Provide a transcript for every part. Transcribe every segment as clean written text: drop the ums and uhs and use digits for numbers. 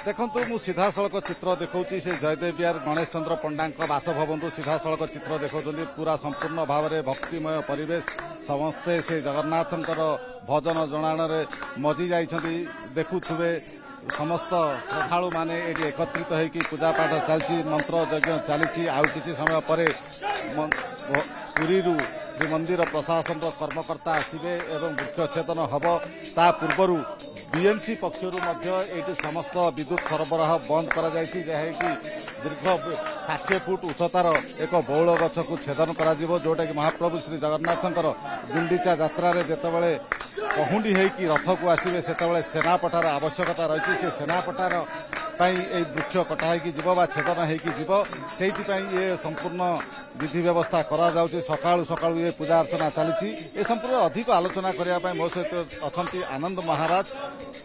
देखु मु सीधा सड़क चित्र देखा से जयदेव विहार गणेश चंद्र पंडा बासभवन सीधा सड़क चित्र देखा पूरा संपूर्ण भाव में भक्तिमय परिवेश समस्ते से जगन्नाथ भजन जनाण मजी जा देखुवे समस्त श्रद्धालु माने एटी एकत्रित होकर पूजा पाठ चलती मंत्र यज्ञ चली आउ किसी समय पर पुरी श्रीमंदिर प्रशासन कर्मकर्ता आसवे एवं वृक्षछेदन हम ता पूर्व बीएमसी पक्षर समस्त विद्युत सरबराह बंद कर दीर्घ 60 फुट उच्चतार एक बौल गछ को छेदन कर जोटा कि महाप्रभु श्री जगन्नाथ गुंडीचा यात्रा जितेबाला पहुंडी होगी रथ को आसवे से सेनापटार आवश्यकता रही से सेनापटार वृक्ष कटा हो छेदन होती ये संपूर्ण विधि व्यवस्था करा सकाळु सकाळु ये पूजा अर्चना चली ए संपूर्ण अधिक आलोचना करने मो सहित अच्छा आनंद महाराज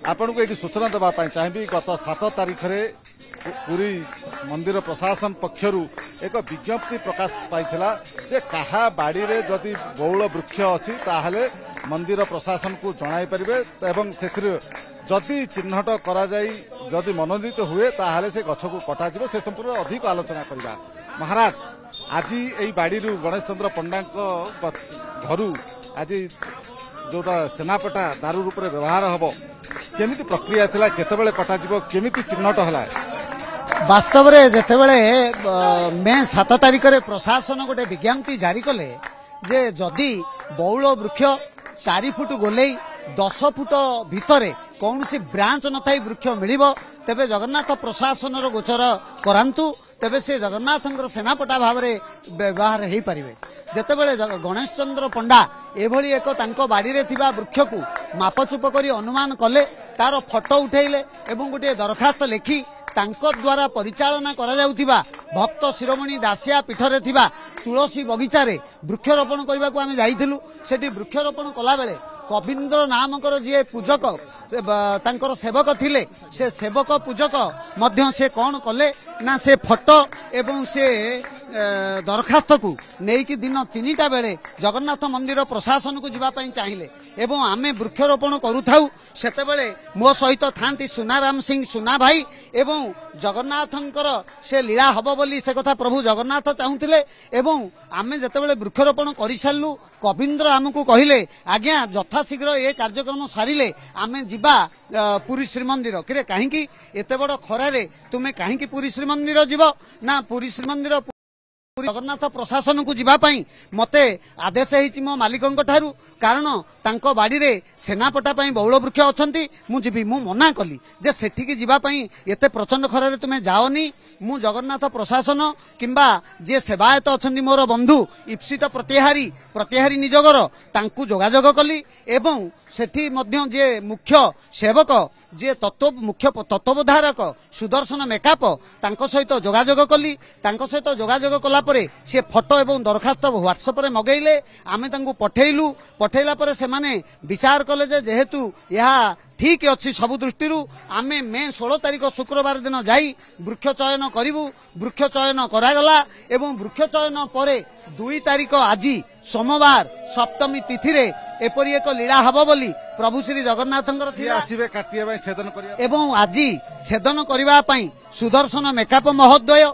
आपन को ये सूचना देवाई चाहिए गत 7 तारिख में पुरी मंदिर प्रशासन पक्षर एक विज्ञप्ति प्रकाश पाइथिला जे कहा बाड़ी रे जदि बौल वृक्ष अच्छी ताहले मंदिर प्रशासन को जणाई परिबे एवं से जदि चिन्हट करा जाई जदि मनोनीत हुए ताहले से गछ को कटा जिवो से संपूर्ण अधिक आलोचना करबा। महाराज आज यही बाड़ी गणेश चंद्र पंडा घर आज जोटा सेनापटा दारू रूप में व्यवहार हम केमिति प्रक्रिया थिला केतेबेले कटा जिवो केमिति चिन्हट हला वास्तव में जितेबाला मे 7 तारिख में प्रशासन गोटे विज्ञप्ति जारी कले जे जदि बौल वृक्ष 4 फुट गोले 10 फुट भितर कौन सी ब्रांच न थाई वृक्ष मिल तेबे जगन्नाथ प्रशासन गोचर करांतु तेबे से जगन्नाथ सेनापटा भाव में व्यवहार हो पारे जितेबाला गणेश चंद्र पंडा एभली एक तांको बाड़ी रे थिबा वृक्ष को मापचुप करी अनुमान कले तार फोटो उठेले एवं गोटे दरखास्त लिखि तांको द्वारा परिचालना करा जाउथिबा भक्त शिरोमणि दासिया पीठरे थिबा तुलसी बगीचा रे वृक्षरोपण करबा को आमे जाइथिलु सेठी वृक्षरोपण कला बेले कविंद्र नामकर जी पूजक तांकर सेवक थिले से सेवक पूजक मध्य से कौन कले ना से फोटो एवं से दरखास्त को नेकी दिन 3टा बेले जगन्नाथ मंदिर प्रशासन को जीवाई चाहिए एवं आमे वृक्षरोपण करूथाउ सेतेबेले मो सहित थांती सुनाराम सिंह सुना भाई एवं जगन्नाथंकर से लीला हब बोली से कथा प्रभु जगन्नाथ चाहूले एवं आमे जेतेबेले वृक्षरोपण कर सारू कविंद्र आमको कहले आज्ञा यथाशीघ्र ये कार्यक्रम सारिले आमे जिबा पुरी श्रीमंदिर कि कहीं एते बड़ खरारे तुमे कहीं पुरी श्रीमंदिर जीव ना पुरी श्रीमंदिर जगन्नाथ प्रशासन को जीवाई मते आदेश है मो मालिकों ठारू कारण तांको बाड़ी रे सेनापटा बौल वृक्ष अच्छा मुझी मु मना कली जे सेठिकी जीवाई एते प्रचंड खरारे तुमे जाओनी मु जगन्नाथ प्रशासन किंबा जे सेवायत अच्छा मोर बंधु इप्सित प्रतिहारी निजगर तांकु जोगाजोग कली एवं सेठी मध्य जे मुख्य सेवक जे मुख्य तत्वधारक सुदर्शन मेकाप तांको सहित जोगाजोग कली तांको सहित जोगाजोग कला परे से फोटो एवं दरखास्त व्हाट्सएप रे मगैले आमे तांको पठेइलु पठेला परे से माने विचार कले जे जेहेतु यह ठीक अच्छी सबु दृष्टि आमे मे 16 तारिख शुक्रवार दिन जाई वृक्ष चयन करिवु वृक्ष चयन करागला एवं वृक्ष चयन परे 2 तारिख आज सोमवार सप्तमी तिथि रे एपरी एक लीला हब बोली प्रभु श्री जगन्नाथंकर आसीबे काटिया छेदन करिया एवं आज छेदन करिबा पई सुदर्शन मेकाप महोदय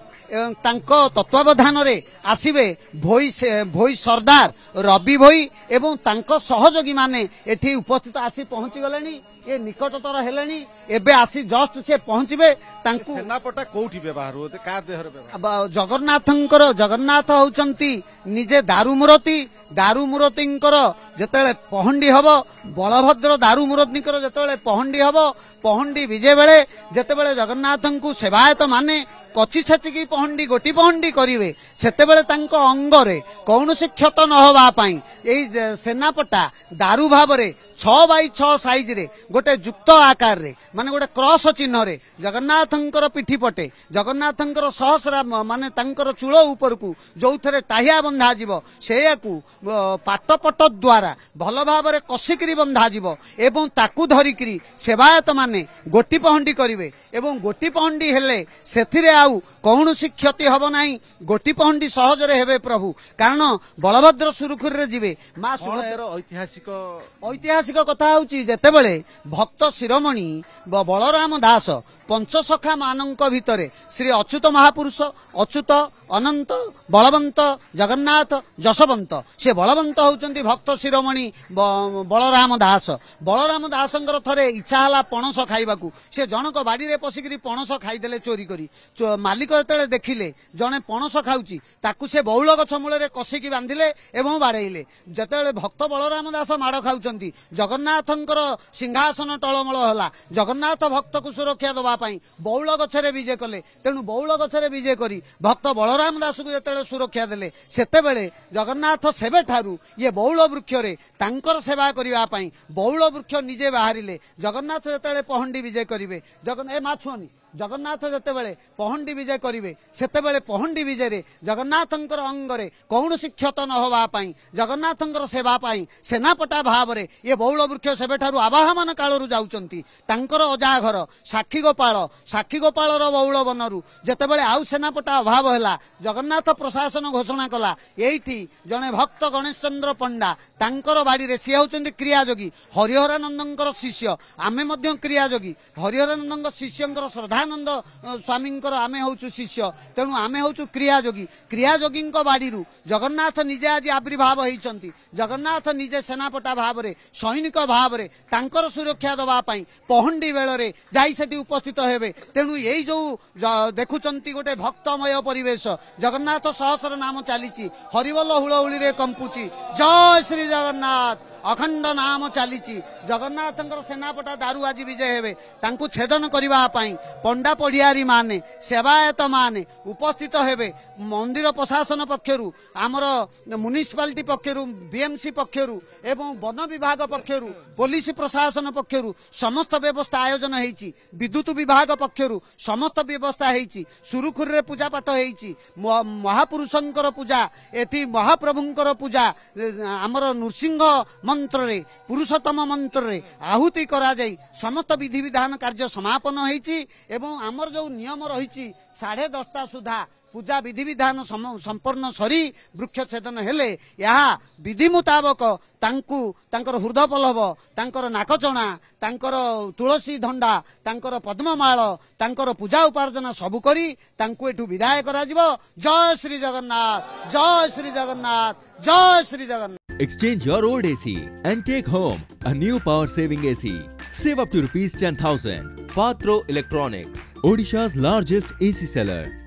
तांको तत्वावधान रे आसीबे भोई सरदार रवि भोई एवं तांको सहयोगी माने एठी उपस्थित आसी पहुंची गलेनी ये निकटतर हेलेनी एबे आसी जस्ट से पहुंचबे तांकु सेनापटा कोठी व्यवहार होते का देहर व्यवहार जगन्नाथ होचंती निजे दारू मूर्तिंकर जेतेले पहंडी हबो बलभद्र दारू मूर्तिंकर जेतेले पहंडी हबो पहंडी विजे बेले जेतेबेले जगन्नाथंकु सेवायत माने कची छाचिकी पहंडी गोटी पहंडी करिवे सेतेबेले तांको अंगरे कौनसी क्षत न होबा पई एई सेनापटा दारू भावरे 6x6 साइज रे गोटे युक्त आकार रे माने गोटे क्रॉस चिन्ह रे जगन्नाथंकर पिठी पटे जगन्नाथंकर सहस्रा माने तांकर चूल ऊपर को जो थे टाहिया बंधा जीव सेयाकू पाटपट द्वारा भल भाव कषिकी बंधा जीव एवं ताकू धरिकी सेवायत माने गोटी पहंडी करिवे एवं गोटी पहंडी हेले सेथिरे आउ कौनसी क्षति हब नाही गोटी पहंडी सहजरे हेबे प्रभु कारण बलभद्र सुरुखुरी रे जिवे मां ऐतिहासिक कथा होची जेतेबेले भक्त शिरोमणि बलराम दास पंचसखा मानक भितरे श्री अच्युत महापुरुष अच्युत अनंत बलवंत जगन्नाथ जशवंत से बलवंत होउचंती भक्त शिरोमणि बलराम दासंकर थरे इच्छा हला पणस खाइबाकू से जनक बाड़ी रे पसिकरी पणस खाइदेले चोरी करी मालिक जेतेले देखिले जने पणस खाउची ताकू से बौल गछ मूले कषिकी बांधिले एवं बाड़ेइले जेतेले भक्त बलराम दास माड़ खाउचंती जगन्नाथंकर सिंहासन टळमळ होला जगन्नाथ भक्त को सुरक्षा दबा बौल गछरे विजय कले तेणु बौल गछरे विजय करी भक्त बलराम दास को जेतेले सुरक्षा देले सेतेबेले जगन्नाथ सेबे ठारू ये बौल वृक्ष रे तांकर सेवा करिवा पई बौल वृक्ष निजे बाहरिले जगन्नाथ जेतेले पहंडी विजय करिवे ए माछुनी जगन्नाथ जेतेबेले पहंडी विजय करिवे सेतेबेले पहंडी विजय रे जगन्नाथंकर अंगरे कौनसी क्षत न होवा पई जगन्नाथंकर सेवा पई सेनापटा भाव रे ये बौल वृक्ष सेबेठारु आवाहमान कालरू जाउचंती तांकर अजा घर साक्षी गोपाल रो बौल बनरू जेतेबेले आउ सेनापटा अभाव होला जगन्नाथ प्रशासन घोषणा कला एठी जने भक्त गणेश चंद्र पंडा तांकर बाड़ी रे से होचंती क्रियायोगी हरिहरानंदंकर शिष्य आमे मध्य क्रियायोगी हरिहरानंदंकर शिष्यंकर श्रद्धा आनंद स्वामी आमे हूँ शिष्य तेणु आमे हूँ क्रियायोगी बाड़ी जगन्नाथ निजे आज आविर्भाव होती जगन्नाथ निजे सेनापटा भाव में सैनिक भाव में तांकर सुरक्षा दवाई पहंडी बेल जाई उपस्थित हेबे तेणु यही जो देखुंट गोटे भक्तमय परिवेश जगन्नाथ सहस्र नाम चली हरिबोल हुलहुली रे कंपुची जय श्री जगन्नाथ अखंड नाम चली जगन्नाथंकर सेनापटा दारू आज विजय हेबे तांकु छेदन करिबा पई पंडा पढ़ियारी माने सेवायत माने उपस्थित हेबे मंदिर प्रशासन पक्षरु आमर म्युनिसिपालिटी पक्षरु बीएमसी पक्षरु एवं वन विभाग पक्षरु पुलिस प्रशासन पक्षरु समस्त व्यवस्था आयोजन हेची विद्युत विभाग पक्षरु समस्त व्यवस्था हेची सुरुखुरी रे पूजा पाठ हेची महापुरुषंकर पूजा एथि महाप्रभुंकर पूजा आमर नृसिंह मंत्र रे पुरुषोत्तम मंत्र रे आहुति करा जाई समस्त विधि विधान कार्य समापन होईची एवं आमर जो नियम रही 10:30 सुधा पूजा विधि विधान संपूर्ण सरी वृक्ष छेदन हेले यहाँ विधि मुताबक तांकु तांकर हृदय पल्लव तांकर नाकचणा तांकर तुलसी धंडा तांकर पद्ममाळ तांकर पूजा उपार्जना सबु करी तांकु एठु विदाय करा जिवो। जय श्री जगन्नाथ जय श्री जगन्नाथ जय Shri Jagannath. Exchange your old AC and take home a new power saving AC. Save up to ₹10,000. Patro Electronics, Odisha's largest AC seller.